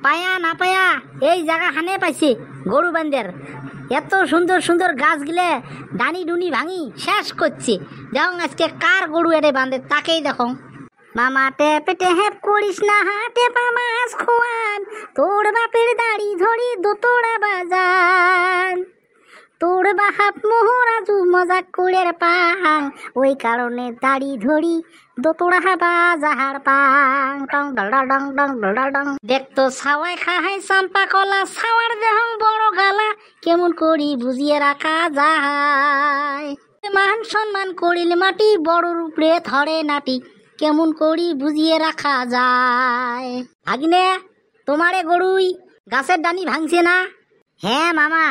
পায়া না পায়া এই জায়গা হানে পাইছে গরু বান্ধের। এত সুন্দর সুন্দর গাছ গিলে ডানি ডুনি ভাঙি শেষ করছে। দেখুন আজকে কার গরু এরে বাঁধে তাকেই দেখো। মামা টেপে টেপ করিস না হাটে পামাস খোয়ান, তোর বাপের দাড়ি ধরি দোতরা বাজান, তোর বাহাপ মোহরাজু মজাক কুড়ের পাং, ওই কারণে দাড়ি ধরি দোতরা বাজার পাং। টং ডং ডং ডং ডং ডং। দেখতো ছাওয়াই খাহাই চাম্পা কলা, ছাওয়ার দেহং বড় গালা, কেমন করি বুঝিয়ে রাখা যায়। মান সম্মান করিলে মাটি, বড় রূপে ধরে নাটি, কেমন করি বুঝিয়ে রাখা যায়। ভাগিনে তোমারে গরুই গাছের ডানি ভাঙছে না? হ্যাঁ মামা,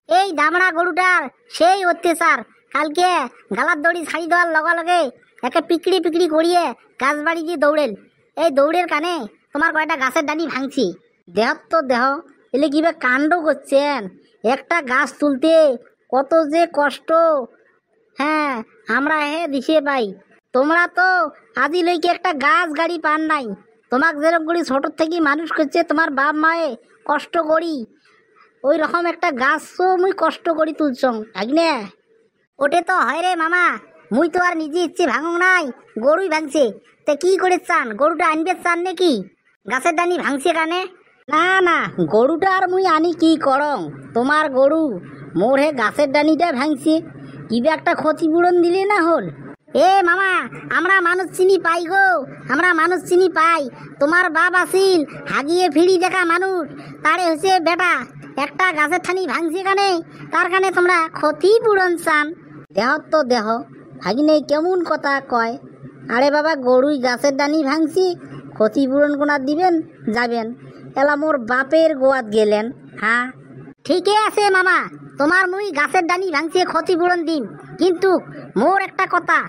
এই দামড়া গরুটার সেই অত্যাচার। কালকে গালার দড়ি ছাড়ি দেওয়ার লগে লগে একে পিকড়ি পিকড়ি করিয়ে গাছ বাড়ি দিয়ে দৌড়েল। এই দৌড়ের কানে তোমার কয়টা গাছের ডানি ভাঙছি। দেহ তো দেহ, এলে কিবা কাণ্ড করছেন। একটা গাছ তুলতে কত যে কষ্ট, হ্যাঁ আমরা দিশে পাই। তোমরা তো আদি লইকে একটা গাছ গাড়ি পান নাই। তোমাক যেরকম করি ছোট থেকে মানুষ করছে তোমার বাপ মায়ে কষ্ট করি, ওই রকম একটা গাছও মুই কষ্ট করি তুলছং ভাগনে। ওটে তো হয় রে মামা, মুই তো আর নিজে ইচ্ছে ভাঙুং নাই, গরুই ভাঙছে। তে কি করে চান, গরুটা আনবে চান নাকি? গাছের ডানি ভাঙছে কানে? না না, গরুটা আর মুই আনি কি করং, তোমার গরু মোর হে গাছের ডানিটা ভাঙছে। কিবা একটা ক্ষতিপূরণ দিলে না হল। এ মামা, আমরা মানুষ চিনি পাই গো, আমরা মানুষ চিনি পাই। তোমার বাপ আসিল হাগিয়ে ফিরি দেখা মানুষ, তারে হচ্ছে বেটা একটা গাছের ঠানি ভাঙছে কানে, তার কানে তোমরা ক্ষতিপূরণ চান। দেহ তো দেহ, ভাগিনে কেমন কথা কয়। আরে বাবা, গরুই গাছের ডানি ভাঙছি, ক্ষতিপূরণ কোনা দিবেন যাবেন, এলা মোর বাপের গোয়াত গেলেন। হ্যাঁ ঠিকই আছে মামা, তোমার মুই গাছের ডানি ভাঙছে ক্ষতিপূরণ দিন, কিন্তু মোর একটা কথা,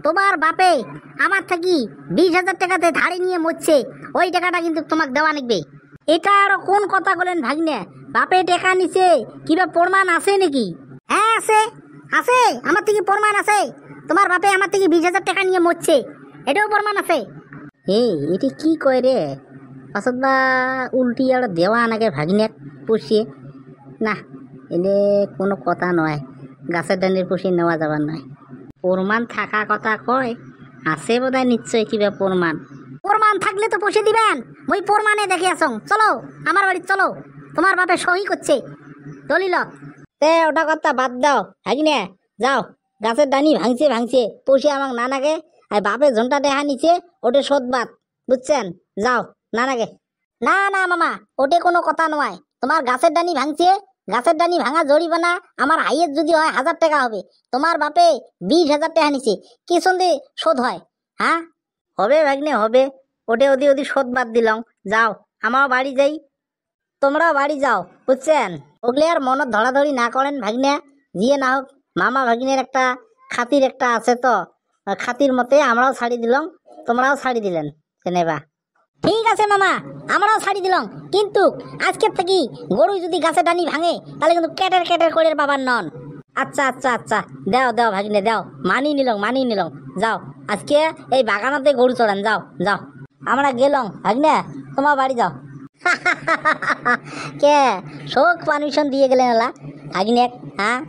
তোমার বাপে আমার থাকি 20,000 টাকাতে ধারে নিয়ে মরছে, ওই টাকাটা কিন্তু তোমাকে দেওয়া লাগবে। এটা আরো কোন কথা বলেন ভাগনে? বাপে টাকা নিছে কিবা প্রমাণ আছে নাকি? হ্যাঁ আছে, আছে, আমার থেকে প্রমাণ আছে। তোমার বাপে আমার থেকে 20,000 টাকা নিয়ে মরছে, এটাও প্রমাণ আছে। এটি কি কয় রে? পাছত বা উল্টি আর দেওয়া নাকি ভাগিনে পুষিয়ে? না, এলে কোনো কথা নয়, গাছের ডানির পুষিয়ে নেওয়া যাবার নয়। প্রমাণ থাকা কথা কয়, আছে বোধহয় নিশ্চয় কিবা প্রমাণ। প্রমাণ থাকলে তো পুষে দিবেন, ওই প্রমাণে দেখে আসং। চলো আমার বাড়ি চলো, তোমার বাপে সহি করছে দলিল। তে ওটা কথা বাদ দাও ভাগিনে, যাও গাছের ডানি ভাঙছে ভাঙছে পুষে আমাকে না নাগে, আর বাপে ঝন্টা দেখা নিচ্ছে ওটে শোধ বাদ, বুঝছেন? যাও না নাগে। না না মামা, ওটে কোনো কথা নয়। তোমার গাছের ডানি ভাঙছে, গাছের ডানি ভাঙা জরিমানা আমার হাইয়ের যদি হয় 1000 টাকা হবে। তোমার বাপে 20,000 টাকা নিছে, কি সন্ধে শোধ হয়? হ্যাঁ হবে ভাগ্নে হবে, ওটে ওদি ওদি শোধ বাদ দিলাম। যাও আমার বাড়ি যাই, তোমরাও বাড়ি যাও, বুঝছেন? ওগুলি আর মনত ধরাধরি না করেন ভাগ্নে, জিয়ে না হোক মামা ভাগ্নের একটা খাতির একটা আছে, তো খাতির মতে আমরাও ছাড়ি দিলাম, তোমরাও ছাড়ি দিলেন কেনেবা। ঠিক আছে মামা, আমরাও ছাড়ি দিলাম, কিন্তু আজকের থেকে গরু যদি গাছে ডানি ভাঙে তাহলে কিন্তু কেটের কেটের করে বাবার নন। আচ্ছা আচ্ছা আচ্ছা, দাও দাও ভাগিনে দাও, মানি নিলাম। যাও আজকে এই বাগানতে গরু চড়ান, যাও যাও, আমরা গেলাম ভাগিনে, তোমার বাড়ি যাও। কে শোক পারমিশন দিয়ে গেলেন এলা ভাগিনে? হ্যাঁ